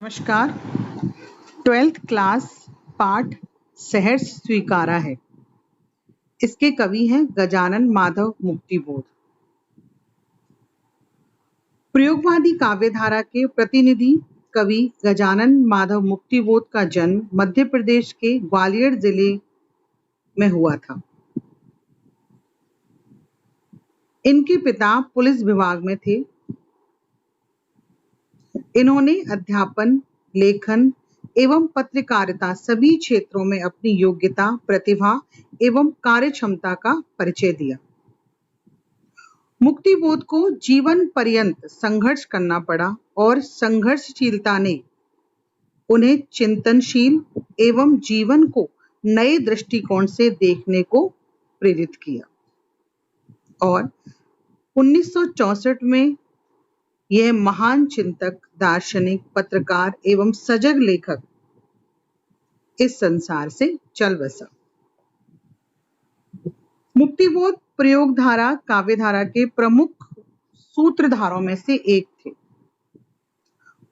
नमस्कार। 12th class पाठ सहर्ष स्वीकारा है। इसके कवि हैं गजानन माधव मुक्तिबोध। प्रयोगवादी काव्यधारा के प्रतिनिधि कवि गजानन माधव मुक्तिबोध का जन्म मध्य प्रदेश के ग्वालियर जिले में हुआ था। इनके पिता पुलिस विभाग में थे। इन्होंने अध्यापन, लेखन एवं पत्रकारिता सभी क्षेत्रों में अपनी योग्यता, प्रतिभा एवं कार्यक्षमता का परिचय दिया। मुक्तिबोध को जीवन पर्यंत संघर्ष करना पड़ा और संघर्षशीलता ने उन्हें चिंतनशील एवं जीवन को नए दृष्टिकोण से देखने को प्रेरित किया और 1964 में यह महान चिंतक, दार्शनिक, पत्रकार एवं सजग लेखक इस संसार से चल बसा। मुक्तिबोध प्रयोगधारा काव्यधारा के प्रमुख सूत्रधारों में से एक थे।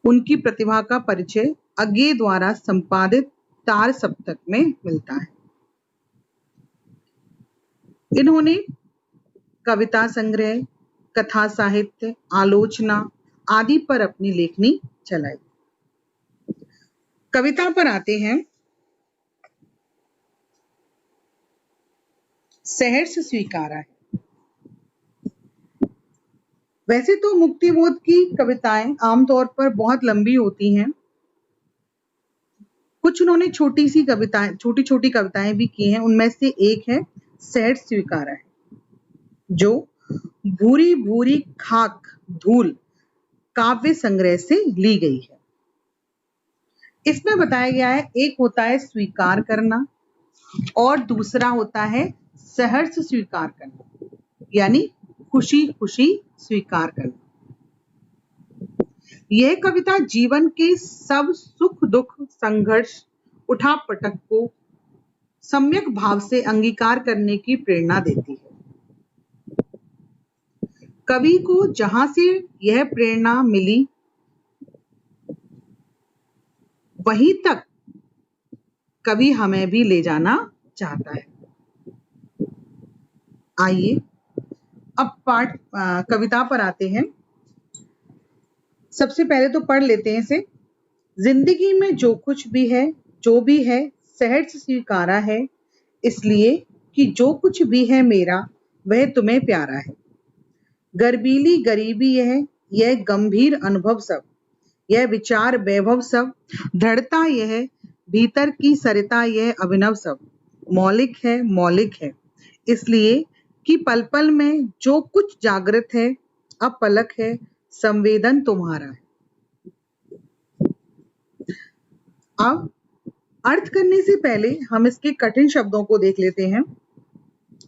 उनकी प्रतिभा का परिचय अज्ञे द्वारा संपादित तार सप्तक में मिलता है। इन्होंने कविता संग्रह, कथा साहित्य, आलोचना आदि पर अपनी लेखनी चलाई। कविता पर आते हैं। सहर्ष स्वीकारा है। वैसे तो मुक्तिबोध की कविताएं आमतौर पर बहुत लंबी होती हैं। कुछ उन्होंने छोटी छोटी कविताएं भी की हैं। उनमें से एक है सहर्ष स्वीकारा है, जो भूरी भूरी खाक धूल काव्य संग्रह से ली गई है। इसमें बताया गया है, एक होता है स्वीकार करना और दूसरा होता है सहर्ष स्वीकार करना, यानी खुशी खुशी स्वीकार करना। यह कविता जीवन के सब सुख दुख, संघर्ष, उठापटक को सम्यक भाव से अंगीकार करने की प्रेरणा देती है। कवि को जहां से यह प्रेरणा मिली वहीं तक कवि हमें भी ले जाना चाहता है। आइए अब कविता पर आते हैं। सबसे पहले तो पढ़ लेते हैं इसे। जिंदगी में जो कुछ भी है, जो भी है, सहर्ष स्वीकारा है, इसलिए कि जो कुछ भी है मेरा वह तुम्हें प्यारा है। गर्बीली गरीबी यह गंभीर अनुभव सब, यह विचार वैभव सब, दृढ़ता यह भीतर की सरिता यह अभिनव सब, मौलिक है, इसलिए कि पल पल में जो कुछ जागृत है, अपलक है, संवेदन तुम्हारा है। अब अर्थ करने से पहले हम इसके कठिन शब्दों को देख लेते हैं।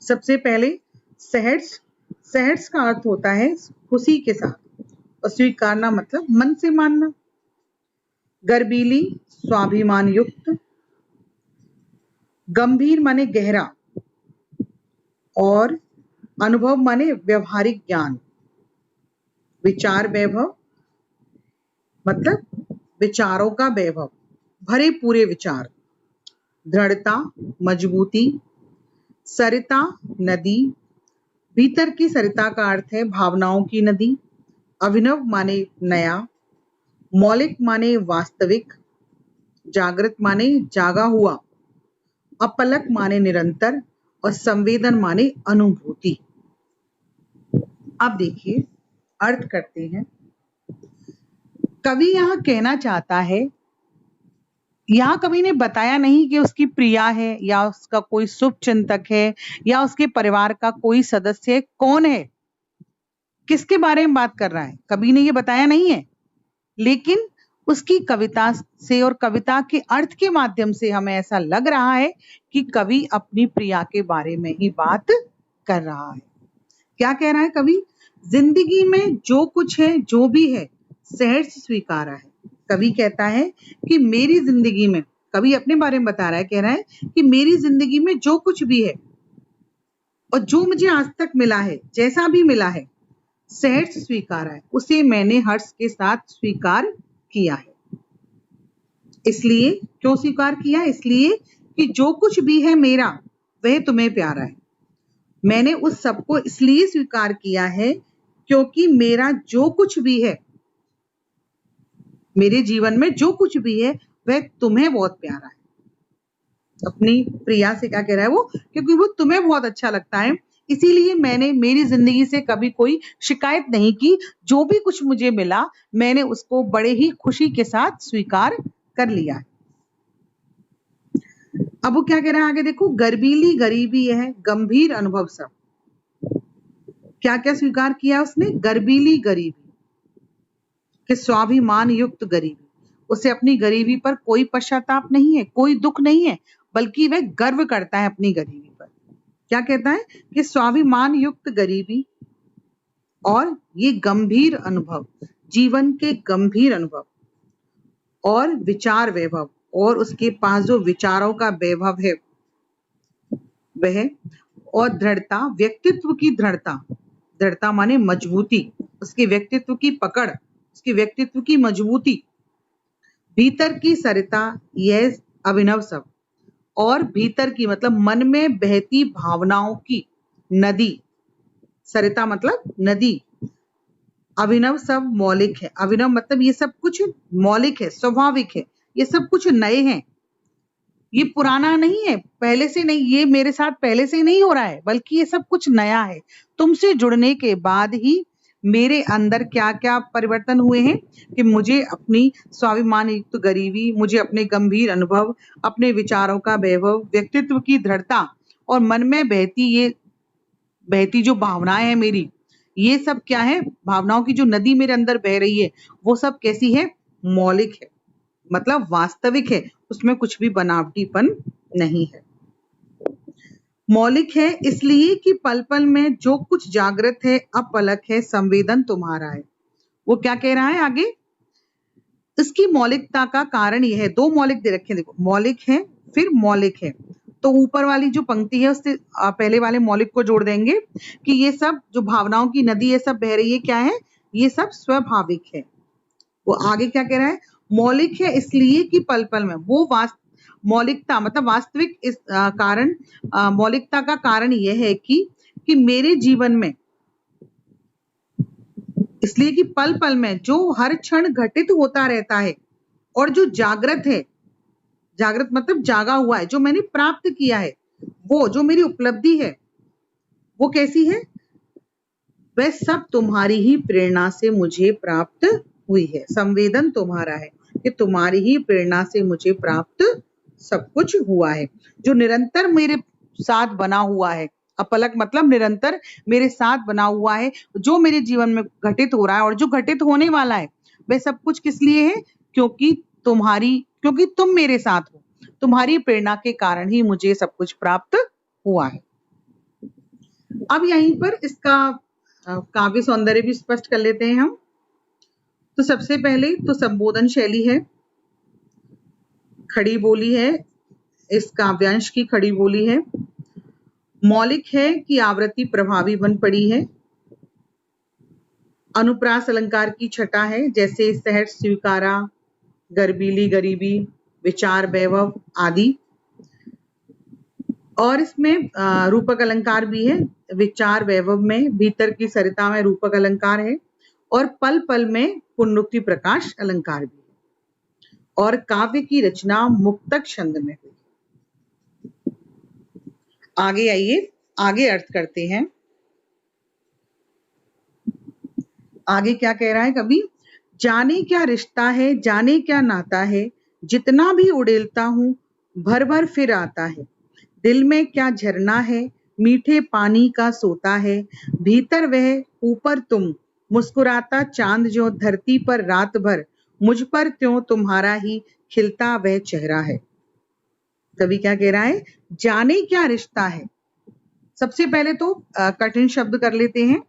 सबसे पहले सहर्ष का अर्थ होता है खुशी के साथ और स्वीकारना मतलब मन से मानना। गर्बीली स्वाभिमान युक्त, गंभीर माने गहरा और अनुभव माने व्यवहारिक ज्ञान। विचार वैभव मतलब विचारों का वैभव, भरे पूरे विचार। दृढ़ता मजबूती, सरिता नदी, भीतर की सरिता का अर्थ है भावनाओं की नदी। अभिनव माने नया, मौलिक माने वास्तविक, जागृत माने जागा हुआ, अपलक माने निरंतर और संवेदन माने अनुभूति। अब देखिए अर्थ करते हैं। कवि यहाँ कहना चाहता है, यहाँ कवि ने बताया नहीं कि उसकी प्रिया है या उसका कोई शुभ चिंतक है या उसके परिवार का कोई सदस्य है। कौन है, किसके बारे में बात कर रहा है, कवि ने ये बताया नहीं है। लेकिन उसकी कविता से और कविता के अर्थ के माध्यम से हमें ऐसा लग रहा है कि कवि अपनी प्रिया के बारे में ही बात कर रहा है। क्या कह रहा है कवि? जिंदगी में जो कुछ है, जो भी है, सहर्ष स्वीकारा है। कवि कहता है कि मेरी जिंदगी में, कवि अपने बारे में बता रहा है, कह रहा है कि मेरी जिंदगी में जो कुछ भी है और जो मुझे आज तक मिला है, जैसा भी मिला है, सहर्ष स्वीकारा है, उसे मैंने हर्ष के साथ स्वीकार किया है। इसलिए क्यों स्वीकार किया? इसलिए कि जो कुछ भी है मेरा वह तुम्हें प्यारा है। मैंने उस सबको इसलिए स्वीकार किया है क्योंकि मेरा जो कुछ भी है, मेरे जीवन में जो कुछ भी है वह तुम्हें बहुत प्यारा है। अपनी प्रिया से क्या कह रहा है वो? क्योंकि वो तुम्हें बहुत अच्छा लगता है, इसीलिए मैंने मेरी जिंदगी से कभी कोई शिकायत नहीं की। जो भी कुछ मुझे मिला मैंने उसको बड़े ही खुशी के साथ स्वीकार कर लिया। अब वो क्या कह रहा है आगे देखो, गर्बीली गरीबी है गंभीर अनुभव सब। क्या क्या स्वीकार किया उसने? गर्बीली गरीबी, कि स्वाभिमान युक्त गरीबी, उसे अपनी गरीबी पर कोई पश्चाताप नहीं है, कोई दुख नहीं है, बल्कि वह गर्व करता है अपनी गरीबी पर। क्या कहता है? कि स्वाभिमान युक्त गरीबी और ये गंभीर अनुभव, जीवन के गंभीर अनुभव और विचार वैभव, और उसके पास जो विचारों का वैभव है वह, और दृढ़ता, व्यक्तित्व की दृढ़ता, दृढ़ता माने मजबूती, उसके व्यक्तित्व की पकड़, उसके व्यक्तित्व की मजबूती, भीतर की सरिता यह अभिनव सब, और भीतर की मतलब मन में बहती भावनाओं की नदी, सरिता मतलब नदी, अभिनव सब मौलिक है। अभिनव मतलब ये सब कुछ मौलिक है, स्वाभाविक है, ये सब कुछ नए हैं, ये पुराना नहीं है, पहले से नहीं, ये मेरे साथ पहले से नहीं हो रहा है, बल्कि ये सब कुछ नया है। तुमसे जुड़ने के बाद ही मेरे अंदर क्या क्या परिवर्तन हुए हैं कि मुझे अपनी स्वाभिमान युक्त गरीबी, मुझे अपने गंभीर अनुभव, अपने विचारों का वैभव, व्यक्तित्व की दृढ़ता और मन में बहती जो भावनाएं हैं मेरी, ये सब क्या है? भावनाओं की जो नदी मेरे अंदर बह रही है वो सब कैसी है? मौलिक है, मतलब वास्तविक है, उसमें कुछ भी बनावटीपन नहीं है। मौलिक है इसलिए कि पल पल में जो कुछ जागृत है, अपलक है, संवेदन तुम्हारा है। वो क्या कह रहा है आगे? इसकी मौलिकता का कारण यह है, दो मौलिक दे रखे, देखो मौलिक है फिर मौलिक है, तो ऊपर वाली जो पंक्ति है उससे पहले वाले मौलिक को जोड़ देंगे कि ये सब जो भावनाओं की नदी ये सब बह रही है, क्या है? ये सब स्वाभाविक है। वो आगे क्या कह रहा है? मौलिक है इसलिए कि पल पल में, वो मौलिकता मतलब वास्तविक इस कारण, मौलिकता का कारण यह है कि मेरे जीवन में, इसलिए कि पल पल में जो हर क्षण घटित होता रहता है और जो जागृत है, जागृत मतलब जागा हुआ है, जो मैंने प्राप्त किया है, वो जो मेरी उपलब्धि है वो कैसी है? वह सब तुम्हारी ही प्रेरणा से मुझे प्राप्त हुई है। संवेदन तुम्हारा है कि तुम्हारी ही प्रेरणा से मुझे प्राप्त सब कुछ हुआ है, जो निरंतर मेरे साथ बना हुआ है। अपलक मतलब निरंतर मेरे साथ बना हुआ है, जो मेरे जीवन में घटित हो रहा है और जो घटित होने वाला है, वह सब कुछ किस लिए है? क्योंकि तुम मेरे साथ हो, तुम्हारी प्रेरणा के कारण ही मुझे सब कुछ प्राप्त हुआ है। अब यहीं पर इसका काव्य सौंदर्य भी स्पष्ट कर लेते हैं हम। तो सबसे पहले तो संबोधन शैली है, खड़ी बोली है, इस काव्यांश की खड़ी बोली है। मौलिक है कि आवृत्ति प्रभावी बन पड़ी है। अनुप्रास अलंकार की छटा है, जैसे सहज स्वीकारा, गर्बीली गरीबी, विचार वैभव आदि। और इसमें रूपक अलंकार भी है, विचार वैभव में भीतर की सरिता में रूपक अलंकार है, और पल पल में पुनरुक्ति प्रकाश अलंकार भी है, और काव्य की रचना मुक्तक छंद में हुई। आगे आइए, आगे अर्थ करते हैं। आगे क्या कह रहा है कवि? जाने क्या रिश्ता है, जाने क्या नाता है, जितना भी उड़ेलता हूं भर भर फिर आता है। दिल में क्या झरना है, मीठे पानी का सोता है, भीतर वह ऊपर तुम, मुस्कुराता चांद जो धरती पर रात भर, मुझ पर त्यों तुम्हारा ही खिलता वह चेहरा है। कवि क्या कह रहा है? जाने क्या रिश्ता है। सबसे पहले तो कठिन शब्द कर लेते हैं।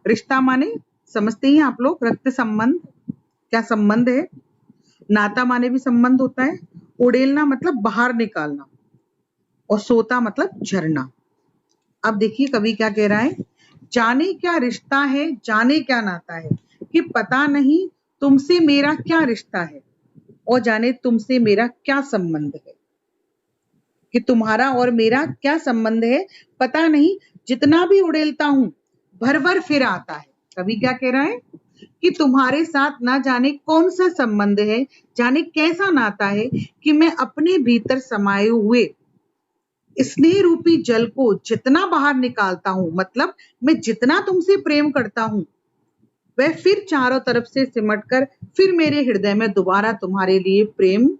रिश्ता माने समझते ही आप लोग, रक्त संबंध, क्या संबंध है। नाता माने भी संबंध होता है। उड़ेलना मतलब बाहर निकालना, और सोता मतलब झरना। अब देखिए कवि क्या कह रहा है? जाने क्या रिश्ता है, जाने क्या नाता है, कि पता नहीं तुमसे मेरा क्या रिश्ता है और जाने तुमसे मेरा क्या संबंध है, कि तुम्हारा और मेरा क्या संबंध है पता नहीं, जितना भी उड़ेलता हूं भर भर फिर आता है। कवि क्या कह रहा है कि तुम्हारे साथ ना जाने कौन सा संबंध है, जाने कैसा नाता है, कि मैं अपने भीतर समाये हुए स्नेह रूपी जल को जितना बाहर निकालता हूं, मतलब मैं जितना तुमसे प्रेम करता हूं, वह फिर चारों तरफ से सिमट कर फिर मेरे हृदय में दोबारा तुम्हारे लिए प्रेम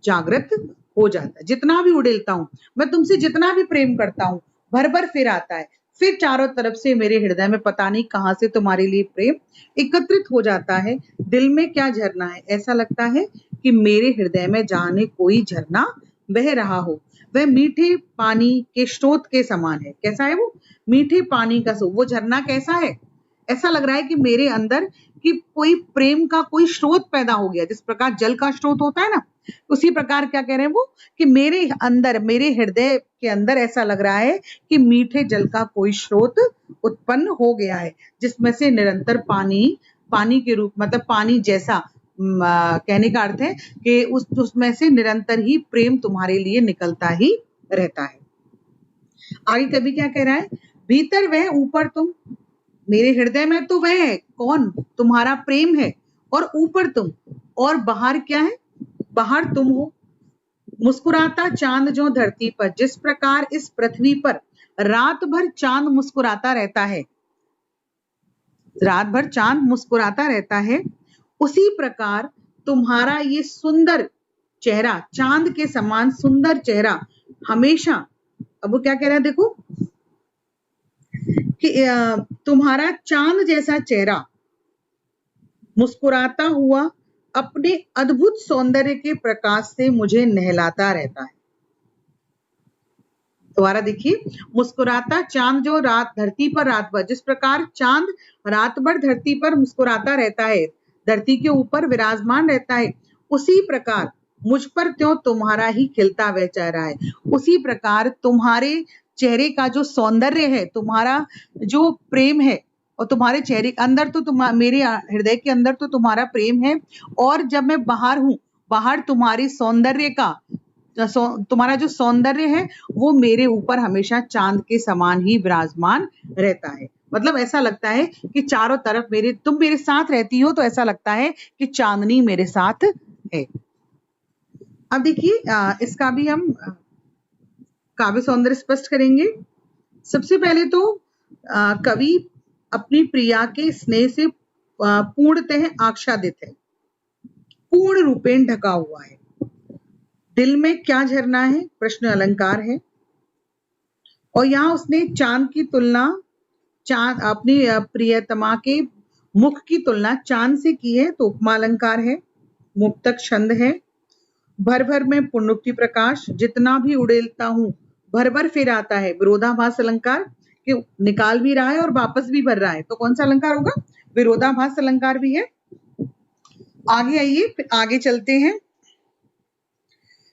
जागृत हो जाता है। जितना भी उड़ेलता हूं, मैं तुमसे जितना भी प्रेम करता हूं, भर भर फिर आता है, फिर चारों तरफ से मेरे हृदय में पता नहीं कहां से तुम्हारे लिए प्रेम एकत्रित हो जाता है। दिल में क्या झरना है, ऐसा लगता है कि मेरे हृदय में जाने कोई झरना बह रहा हो। वह मीठे पानी के स्रोत के समान है। कैसा है वो? मीठे पानी का वो झरना कैसा है? ऐसा लग रहा है कि मेरे अंदर कि कोई प्रेम का कोई स्रोत पैदा हो गया, जिस प्रकार जल का स्रोत होता है ना, उसी प्रकार क्या कह रहे हैं वो, कि मेरे अंदर, मेरे हृदय के अंदर ऐसा लग रहा है कि मीठे जल का कोई स्रोत उत्पन्न हो गया है, जिसमें से निरंतर पानी के रूप, मतलब पानी जैसा, कहने का अर्थ है कि उसमें से निरंतर ही प्रेम तुम्हारे लिए निकलता ही रहता है। आगे कवि क्या कह रहा है, भीतर वह ऊपर तुम, मेरे हृदय में तो वह है कौन, तुम्हारा प्रेम है, और ऊपर तुम, और बाहर क्या है, बाहर तुम हो। मुस्कुराता चांद जो धरती पर, जिस प्रकार इस पृथ्वी पर रात भर चांद मुस्कुराता रहता है, रात भर चांद मुस्कुराता रहता है, उसी प्रकार तुम्हारा ये सुंदर चेहरा, चांद के समान सुंदर चेहरा हमेशा, अब वो क्या कह रहा है देखो, कि तुम्हारा चांद जैसा चेहरा मुस्कुराता हुआ अपने अद्भुत सौंदर्य के प्रकाश से मुझे नहलाता रहता है। दोबारा देखिए, मुस्कुराता चांद जो धरती पर रात भर, जिस प्रकार चांद रात भर धरती पर मुस्कुराता रहता है, धरती के ऊपर विराजमान रहता है, उसी प्रकार मुझ पर त्यों तुम्हारा ही खिलता हुआ चेहरा है। उसी प्रकार तुम्हारे चेहरे का जो सौंदर्य है, तुम्हारा जो प्रेम है, और तुम्हारे चेहरे के अंदर तो मेरे हृदय के अंदर तो तुम्हारा प्रेम है, और जब मैं बाहर हूं, बाहर तुम्हारी सौंदर्य का, तुम्हारा जो सौंदर्य है वो मेरे ऊपर हमेशा चांद के समान ही विराजमान रहता है। मतलब ऐसा लगता है कि चारों तरफ तुम मेरे साथ रहती हो, तो ऐसा लगता है कि चांदनी मेरे साथ है। अब देखिए, इसका भी हम काव्य सौंदर्य स्पष्ट करेंगे। सबसे पहले तो कवि अपनी प्रिया के स्नेह से पूर्णतः आच्छादित है, पूर्ण रूपेण ढका हुआ है। दिल में क्या झरना है, प्रश्न अलंकार है, और यहाँ उसने चांद की तुलना, चांद अपनी प्रियतमा के मुख की तुलना चांद से की है, तो उपमा अलंकार है, मुक्तक छंद है। भर भर में पुण्योक्ति प्रकाश, जितना भी उड़ेलता हूं भर भर फिर आता है, विरोधाभास अलंकार, कि निकाल भी रहा है और वापस भी भर रहा है, तो कौन सा अलंकार होगा, विरोधाभास अलंकार भी है। आगे आइए, आगे चलते हैं।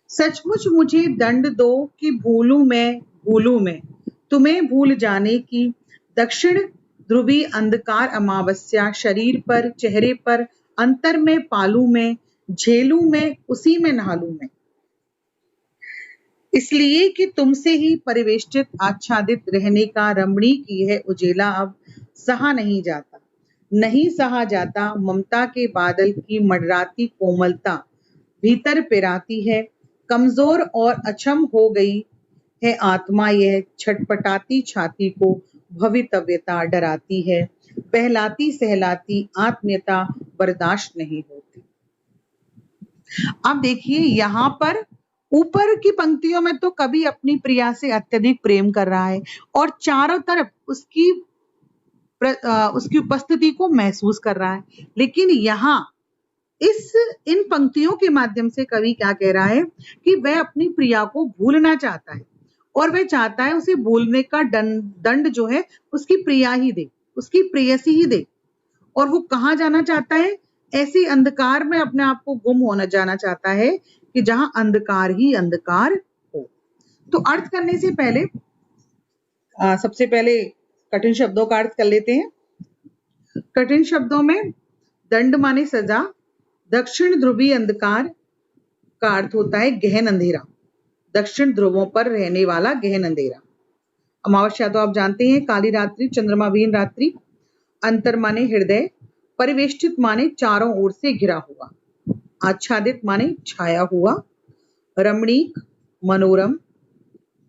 सचमुच मुझे दंड दो कि भूलूं मैं तुम्हें भूल जाने की, दक्षिण ध्रुवी अंधकार अमावस्या शरीर पर, चेहरे पर, अंतर में पालू मैं, झेलूं मैं, उसी में नहालूं मैं, इसलिए कि तुमसे ही परिवेष्टित आच्छादित रहने का रमणी की है उजेला अब सहा नहीं जाता, नहीं सहा जाता। ममता के बादल की मंडराती कोमलता भीतर पिराती है, कमजोर और अक्षम हो गई है आत्मा, यह छटपटाती छाती को भवितव्यता डराती है, बहलाती सहलाती आत्मीयता बर्दाश्त नहीं होती। अब देखिए, यहाँ पर ऊपर की पंक्तियों में तो कवि अपनी प्रिया से अत्यधिक प्रेम कर रहा है, और चारों तरफ उसकी उपस्थिति को महसूस कर रहा है, लेकिन यहाँ इन पंक्तियों के माध्यम से कवि क्या कह रहा है कि वह अपनी प्रिया को भूलना चाहता है, और वह चाहता है उसे भूलने का दंड जो है उसकी प्रिया ही दे, उसकी प्रेयसी ही दे। और वो कहाँ जाना चाहता है, ऐसे अंधकार में अपने आप को गुम होना जाना चाहता है कि जहां अंधकार ही अंधकार हो। तो अर्थ करने से पहले सबसे पहले कठिन शब्दों का अर्थ कर लेते हैं। कठिन शब्दों में दंड माने सजा, दक्षिण ध्रुवी अंधकार, का अर्थ होता है गहन अंधेरा, दक्षिण ध्रुवों पर रहने वाला गहन अंधेरा। अमावस्या तो आप जानते हैं, काली रात्रि, चंद्रमा विहीन रात्रि। अंतर माने हृदय, परिवेष्टित माने चारों ओर से घिरा हुआ, आच्छादित माने छाया हुआ, रमणीक मनोरम,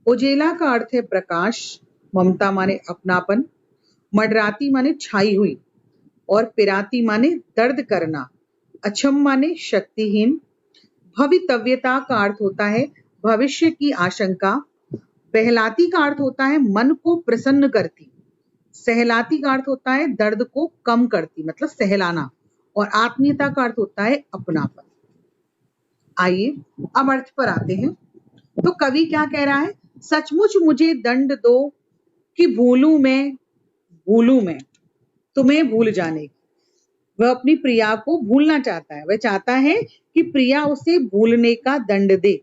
उजेला का अर्थ है प्रकाश, ममता माने अपनापन, मडराती माने छाई हुई, और पिराती माने दर्द करना, अछम माने शक्तिहीन, भवितव्यता का अर्थ होता है भविष्य की आशंका, बहलाती का अर्थ होता है मन को प्रसन्न करती, सहलाती का अर्थ होता है दर्द को कम करती, मतलब सहलाना, और आत्मीयता का अर्थ होता है अपनापन। आइए अब अर्थ पर आते हैं। तो कवि क्या कह रहा है? सचमुच मुझे दंड दो कि भूलूं मैं तुम्हें भूल जाने की। वह अपनी प्रिया को भूलना चाहता है, वह चाहता है कि प्रिया उसे भूलने का दंड दे।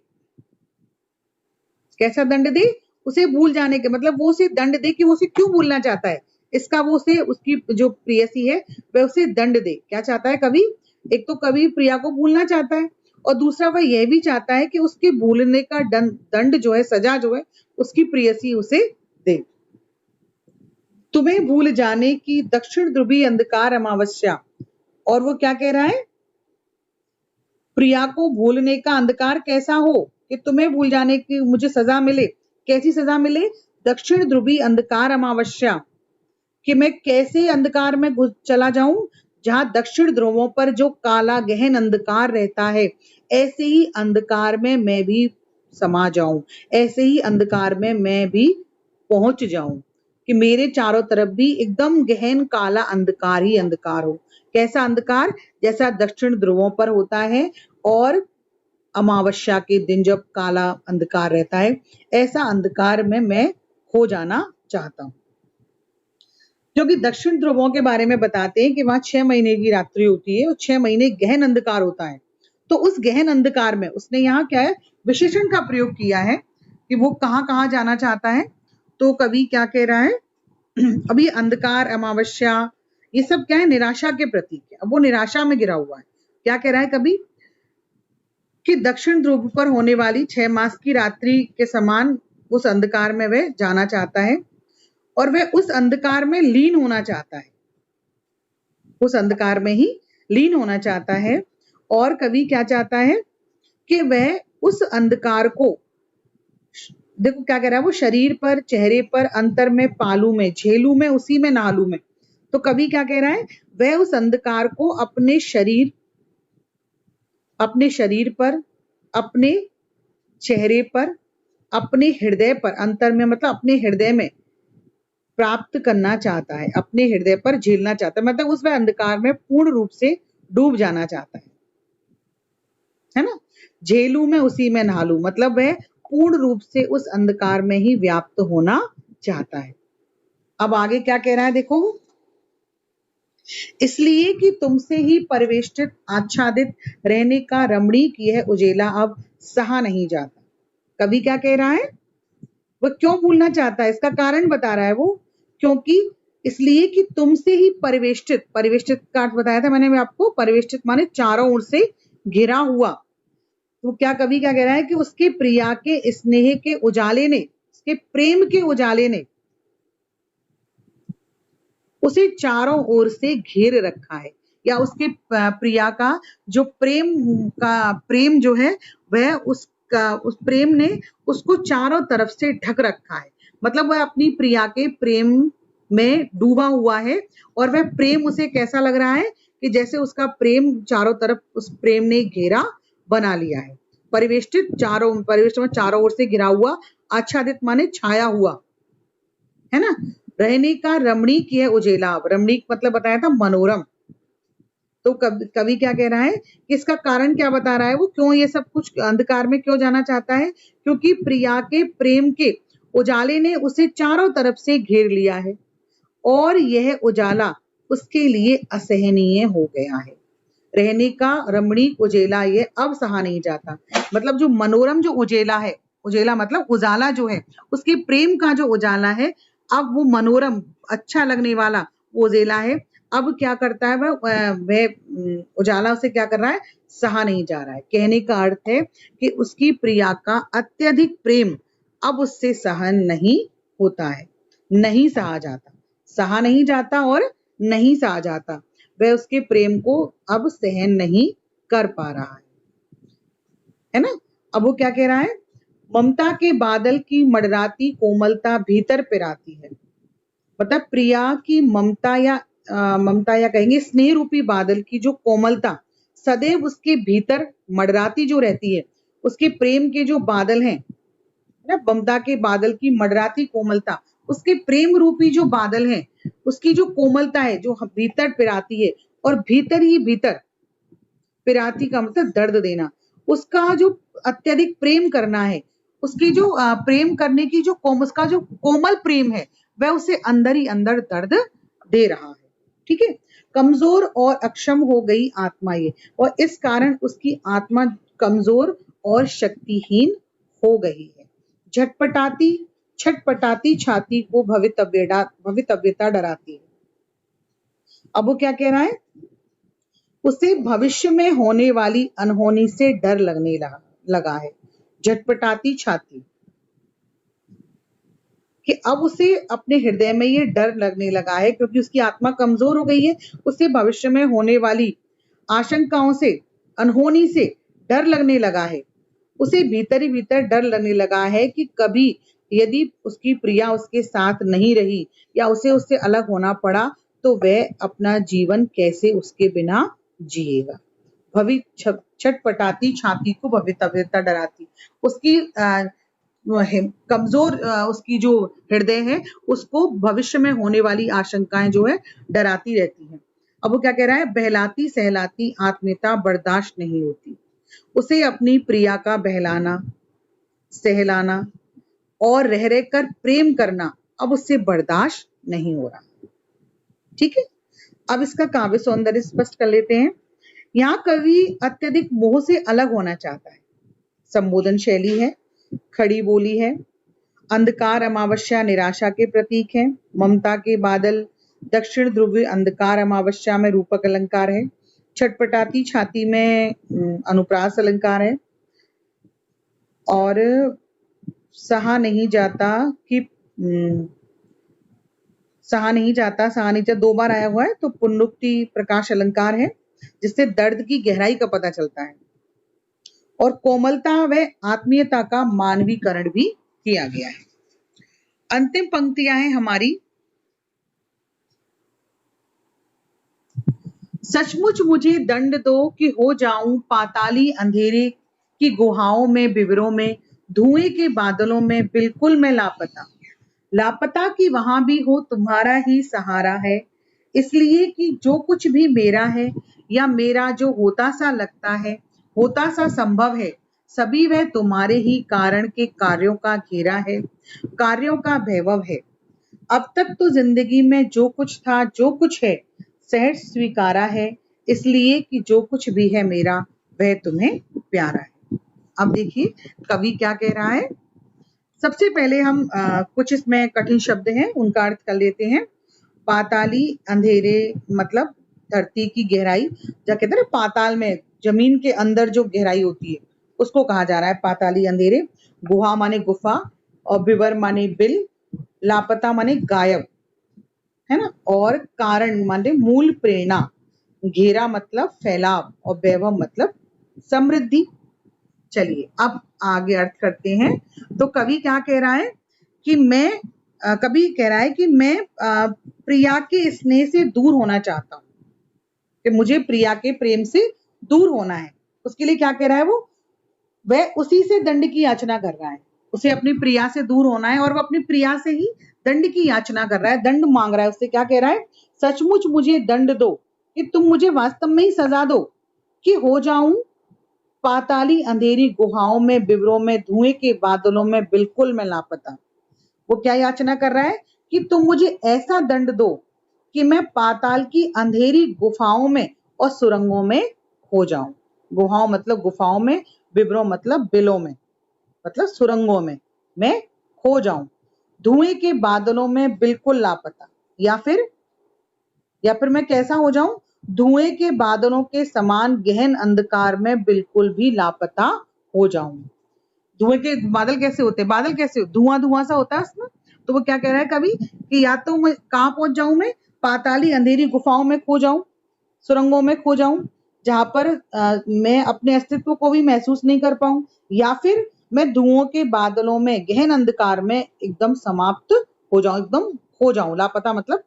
कैसा दंड दे? उसे भूल जाने के, मतलब वो उसे दंड दे कि वो उसे क्यों भूलना चाहता है, इसका वो उसे, उसकी जो प्रेयसी है वह उसे दंड दे। क्या चाहता है कवि? एक तो कवि प्रिया को भूलना चाहता है, और दूसरा वह यह भी चाहता है कि उसके भूलने का दंड जो है, सजा जो है, उसकी प्रेयसी उसे दे। तुम्हें भूल जाने की दक्षिण ध्रुवी अंधकार अमावस्या। और वो क्या कह रहा है? प्रिया को भूलने का अंधकार कैसा हो कि तुम्हें भूल जाने की मुझे सजा मिले। कैसी सजा मिले? दक्षिण ध्रुवी अंधकार अमावस्या, कि मैं कैसे अंधकार में चला जाऊं, जहां दक्षिण ध्रुवों पर जो काला गहन अंधकार रहता है, ऐसे ही अंधकार में मैं भी समा जाऊं, ऐसे ही अंधकार में मैं भी पहुंच जाऊं, कि मेरे चारों तरफ भी एकदम गहन काला अंधकार ही अंधकार हो। कैसा अंधकार? जैसा दक्षिण ध्रुवों पर होता है और अमावस्या के दिन जब काला अंधकार रहता है, ऐसा अंधकार में मैं खो जाना चाहता हूं। जो कि दक्षिण ध्रुवों के बारे में बताते हैं कि वहां 6 महीने की रात्रि होती है और 6 महीने गहन अंधकार होता है। तो उस गहन अंधकार में उसने यहाँ क्या है, विशेषण का प्रयोग किया है कि वो कहाँ कहाँ जाना चाहता है। तो कवि क्या कह रहा है? अभी अंधकार, अमावस्या, ये सब क्या है? निराशा के प्रतीक है। अब वो निराशा में गिरा हुआ है। क्या कह रहा है कवि? कि दक्षिण ध्रुव पर होने वाली 6 मास की रात्रि के समान उस अंधकार में वह जाना चाहता है, और वह उस अंधकार में लीन होना चाहता है, उस अंधकार में ही लीन होना चाहता है। और कवि क्या चाहता है? कि वह उस अंधकार को, देखो क्या कह रहा है, वो शरीर पर, चेहरे पर, अंतर में, पालू में, झेलू में, उसी में नालू में। तो कवि क्या कह रहा है? वह उस अंधकार को अपने शरीर पर, अपने चेहरे पर, अपने हृदय पर, अंतर में मतलब अपने हृदय में प्राप्त करना चाहता है, अपने हृदय पर झेलना चाहता है, मतलब उस वह अंधकार में पूर्ण रूप से डूब जाना चाहता है ना। झेलू में उसी में नहालू, मतलब वह पूर्ण रूप से उस अंधकार में ही व्याप्त होना चाहता है। अब आगे क्या कह रहा है देखो, इसलिए कि तुमसे ही परिवेष्टित आच्छादित रहने का रमणीक यह उजेला अब सहा नहीं जाता। कवि क्या कह रहा है? वह क्यों भूलना चाहता है, इसका कारण बता रहा है वो, क्योंकि इसलिए कि तुमसे ही परिवेष्टित, परिवेष्टित का अर्थ बताया था मैंने आपको, परिवेष्टित माने चारों ओर से घिरा हुआ। तो क्या कवि क्या कह रहा है कि उसके प्रिया के स्नेह के उजाले ने, उसके प्रेम के उजाले ने उसे चारों ओर से घेर रखा है, या उसके प्रिया का जो प्रेम जो है वह उस प्रेम ने उसको चारों तरफ से ढक रखा है। मतलब वह अपनी प्रिया के प्रेम में डूबा हुआ है, और वह प्रेम उसे कैसा लग रहा है कि जैसे उसका प्रेम चारों तरफ उस प्रेम ने घेरा बना लिया है। परिवेष्टित में चारों ओर से घिरा हुआ, आच्छादित माने छाया हुआ, है ना। रहने का रमणीक यह उजेला, रमणीक मतलब बताया था मनोरम। तो कवि क्या कह रहा है कि इसका कारण क्या बता रहा है वो, क्यों ये सब कुछ अंधकार में क्यों जाना चाहता है? क्योंकि प्रिया के प्रेम के उजाले ने उसे चारों तरफ से घेर लिया है, और यह उजाला उसके लिए असहनीय हो गया है। रहने का रमणीक उजेला ये अब सहा नहीं जाता, मतलब जो मनोरम जो उजेला है, उजेला मतलब उजाला जो है, उसके प्रेम का जो उजाला है, अब वो मनोरम अच्छा लगने वाला वो उजेला है, अब क्या करता है वह उजाला उसे क्या कर रहा है, सहा नहीं जा रहा है। कहने का अर्थ है कि उसकी प्रिया का अत्यधिक प्रेम अब उससे सहन नहीं होता है, नहीं सहा जाता, सहा नहीं जाता और नहीं सहा जाता। वह उसके प्रेम को अब सहन नहीं कर पा रहा है ना। अब वो क्या कह रहा है, ममता के बादल की मडराती कोमलता भीतर पिराती है। मतलब प्रिया की ममता या कहेंगे स्नेह रूपी बादल की जो कोमलता सदैव उसके भीतर मडराती जो रहती है, उसके प्रेम के जो बादल हैं ना, ममता के बादल की मडराती कोमलता, उसके प्रेम रूपी जो बादल हैं, उसकी जो कोमलता है जो भीतर पिराती है, और भीतर ही भीतर, पिराती का मतलब दर्द देना, उसका जो अत्यधिक प्रेम करना है, उसकी जो प्रेम करने की जो उसका जो कोमल प्रेम है, वह उसे अंदर ही अंदर दर्द दे रहा है। ठीक है, कमजोर और अक्षम हो गई आत्मा ये, और इस कारण उसकी आत्मा कमजोर और शक्तिहीन हो गई है। छटपटाती छाती को भवितव्यता डराती है। अब वो क्या कह रहा है, उसे भविष्य में होने वाली अनहोनी से डर लगने लगा है। झटपटाती छाती, कि अब उसे अपने हृदय में ये डर लगने लगा है, क्योंकि उसकी आत्मा कमजोर हो गई है। उसे भविष्य में होने वाली आशंकाओं से, अनहोनी से डर लगने लगा है। उसे भीतर ही भीतर डर लगने लगा है कि कभी यदि उसकी प्रिया उसके साथ नहीं रही या उसे उससे अलग होना पड़ा, तो वह अपना जीवन कैसे उसके बिना जिएगा। छटपटाती छाती को भवितव्यता डराती, उसकी कमजोर उसकी जो हृदय है, उसको भविष्य में होने वाली आशंकाएं जो है डराती रहती हैं। अब वो क्या कह रहा है, बहलाती सहलाती आत्मीयता बर्दाश्त नहीं होती। उसे अपनी प्रिया का बहलाना, सहलाना और रह रह कर प्रेम करना अब उससे बर्दाश्त नहीं हो रहा। ठीक है, अब इसका काव्य सौंदर्य स्पष्ट कर लेते हैं। यहाँ कवि अत्यधिक मोह से अलग होना चाहता है। संबोधन शैली है, खड़ी बोली है, अंधकार अमावस्या निराशा के प्रतीक है, ममता के बादल दक्षिण ध्रुव अंधकार अमावस्या में रूपक अलंकार है, छटपटाती छाती में अनुप्रास अलंकार है, और सहा नहीं जाता दो बार आया हुआ है, तो पुनरुक्ति प्रकाश अलंकार है, जिससे दर्द की गहराई का पता चलता है, और कोमलता व आत्मीयता का मानवीकरण भी किया गया है। अंतिम पंक्तियां हैं हमारी, सचमुच मुझे दंड दो कि हो जाऊं पाताली अंधेरे की गुहाओं में, विवरों में, धुएं के बादलों में, बिल्कुल मैं लापता। लापता कि वहां भी हो तुम्हारा ही सहारा है, इसलिए कि जो कुछ भी मेरा है या मेरा जो होता सा लगता है, होता सा संभव है, सभी वह तुम्हारे ही कारण के कार्यों का घेरा है, कार्यों का वैभव है। अब तक तो जिंदगी में जो कुछ था, जो कुछ है, सहज स्वीकारा है, इसलिए कि जो कुछ भी है मेरा, वह तुम्हें प्यारा है। अब देखिए कवि क्या कह रहा है। सबसे पहले हम कुछ इसमें कठिन शब्द हैं, उनका अर्थ कर लेते हैं। पाताली अंधेरे मतलब धरती की गहराई, जो कहते हैं ना पाताल में, जमीन के अंदर जो गहराई होती है, उसको कहा जा रहा है पाताली अंधेरे। गुहा माने गुफा, और विवर माने बिल, लापता माने गायब, है ना, और कारण माने मूल प्रेरणा, घेरा मतलब फैलाव, और वैभव मतलब समृद्धि। चलिए अब आगे अर्थ करते हैं। तो कवि क्या कह रहा है कि कवि कह रहा है कि मैं प्रिया के स्नेह से दूर होना चाहता हूँ, कि मुझे प्रिया के प्रेम से दूर होना है। उसके लिए क्या कह रहा है वह उसी से दंड की याचना कर रहा है। उसे अपनी प्रिया से दूर होना है, और वह अपनी प्रिया से ही दंड की याचना कर रहा है, दंड मांग रहा है। उससे क्या कह रहा है, सचमुच मुझे दंड दो, कि तुम मुझे वास्तव में ही सजा दो, कि हो जाऊं पाताली अंधेरी गुहाओं में, विवरों में, धुएं के बादलों में, बिल्कुल मैं लापता। वो क्या याचना कर रहा है कि तुम मुझे ऐसा दंड दो कि मैं पाताल की अंधेरी गुफाओं में और सुरंगों में खो जाऊं। गुहाओं मतलब गुफाओं में, विवरों मतलब बिलों में, मतलब सुरंगों में मैं खो जाऊं। धुएं के बादलों में बिल्कुल लापता, या फिर या फिर मैं कैसा हो जाऊं, धुएं के बादलों के समान गहन अंधकार में बिल्कुल भी लापता हो जाऊं। धुएं के बादल कैसे होते हैं, बादल कैसे धुआं धुआं सा होता है उसमें। तो वो क्या कह रहा है कवि कि या तो मैं कहां पहुंच जाऊं, मैं पाताली अंधेरी गुफाओं में खो जाऊं, सुरंगों में खो जाऊं, जहां पर मैं अपने अस्तित्व को भी महसूस नहीं कर पाऊं, या फिर मैं धुओं के बादलों में गहन अंधकार में एकदम समाप्त हो जाऊं, एकदम खो जाऊं। लापता मतलब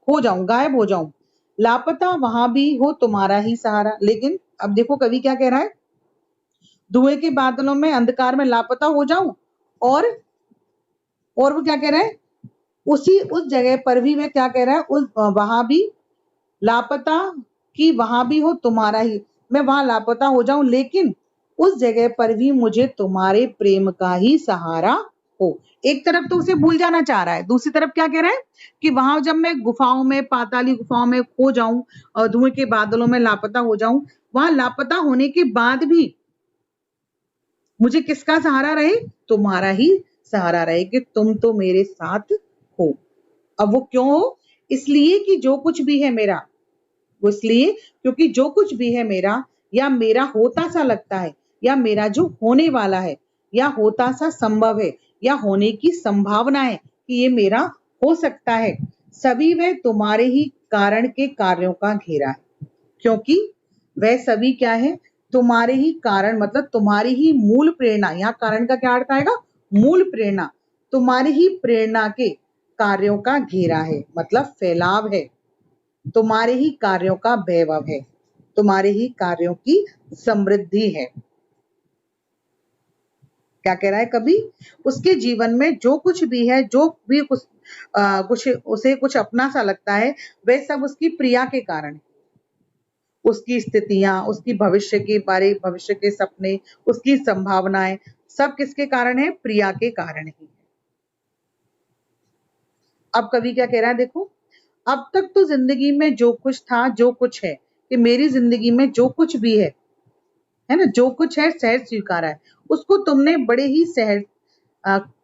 खो जाऊं, गायब हो जाऊं। लापता वहां भी हो तुम्हारा ही सहारा। लेकिन अब देखो कवि क्या कह रहा है, धुएं के बादलों में अंधकार में लापता हो जाऊं, और वो क्या कह रहा है, उस जगह पर भी मैं क्या कह रहा है, उस वहां भी लापता कि वहां भी हो तुम्हारा ही, मैं वहां लापता हो जाऊं, लेकिन उस जगह पर भी मुझे तुम्हारे प्रेम का ही सहारा हो। एक तरफ तो उसे भूल जाना चाह रहा है, दूसरी तरफ क्या कह रहा है कि वहां जब मैं गुफाओं में, पाताली गुफाओं में खो जाऊं और धुएं के बादलों में लापता हो जाऊं, वहां लापता होने के बाद भी मुझे किसका सहारा रहे, तुम्हारा ही सहारा रहे, कि तुम तो मेरे साथ हो। अब वो क्यों हो, इसलिए कि जो कुछ भी है मेरा, वो इसलिए क्योंकि जो कुछ भी है मेरा, या मेरा होता सा लगता है, या मेरा जो होने वाला है, या होता सा संभव है, या होने की संभावना है कि ये मेरा हो सकता है, सभी वह तुम्हारे ही कारण के कार्यों का घेरा है। क्योंकि वह सभी क्या है, तुम्हारे ही कारण, मतलब तुम्हारी ही मूल प्रेरणा, यहाँ कारण का क्या अर्थ आएगा, मूल प्रेरणा, तुम्हारी ही प्रेरणा के कार्यों का घेरा है, मतलब फैलाव है, तुम्हारे ही कार्यों का वैभव है, तुम्हारे ही कार्यों की समृद्धि है। क्या कह रहा है कभी, उसके जीवन में जो कुछ भी है, जो भी कुछ उसे कुछ अपना सा लगता है, वह सब उसकी प्रिया के कारण है। उसकी स्थितियां, उसकी भविष्य के सपने, उसकी संभावनाएं, सब किसके कारण है, प्रिया के कारण ही। अब कवि क्या कह रहा है, देखो, अब तक तो जिंदगी में जो कुछ था, जो कुछ है, कि मेरी जिंदगी में जो कुछ भी है ना, जो कुछ है सहज स्वीकारा है, उसको तुमने बड़े ही सहज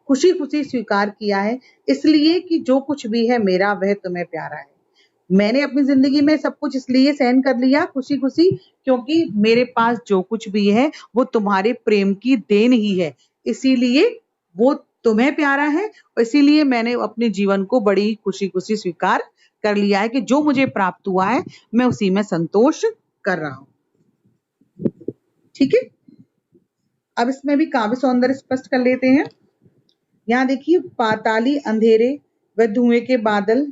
खुशी खुशी स्वीकार किया है, इसलिए कि जो कुछ भी है मेरा वह तुम्हें प्यारा है। मैंने अपनी जिंदगी में सब कुछ इसलिए सहन कर लिया खुशी खुशी, क्योंकि मेरे पास जो कुछ भी है वो तुम्हारे प्रेम की देन ही है, इसीलिए वो तुम्हें प्यारा है, और इसीलिए मैंने अपने जीवन को बड़ी खुशी खुशी स्वीकार कर लिया है कि जो मुझे प्राप्त हुआ है मैं उसी में संतोष कर रहा हूं। ठीक है, अब इसमें भी काव्य सौंदर्य स्पष्ट कर लेते हैं। यहाँ देखिए, पाताली अंधेरे व धुएं के बादल,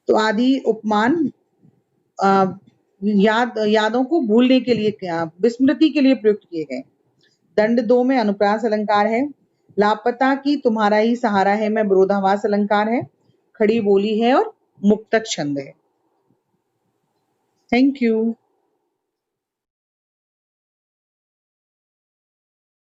तो आदि उपमान यादों को भूलने के लिए, विस्मृति के लिए प्रयुक्त किए गए। दंड 2 में अनुप्रास अलंकार है। लापता की तुम्हारा ही सहारा है में विरोधाभास अलंकार है। खड़ी बोली है और मुक्तक छंद है। Thank you.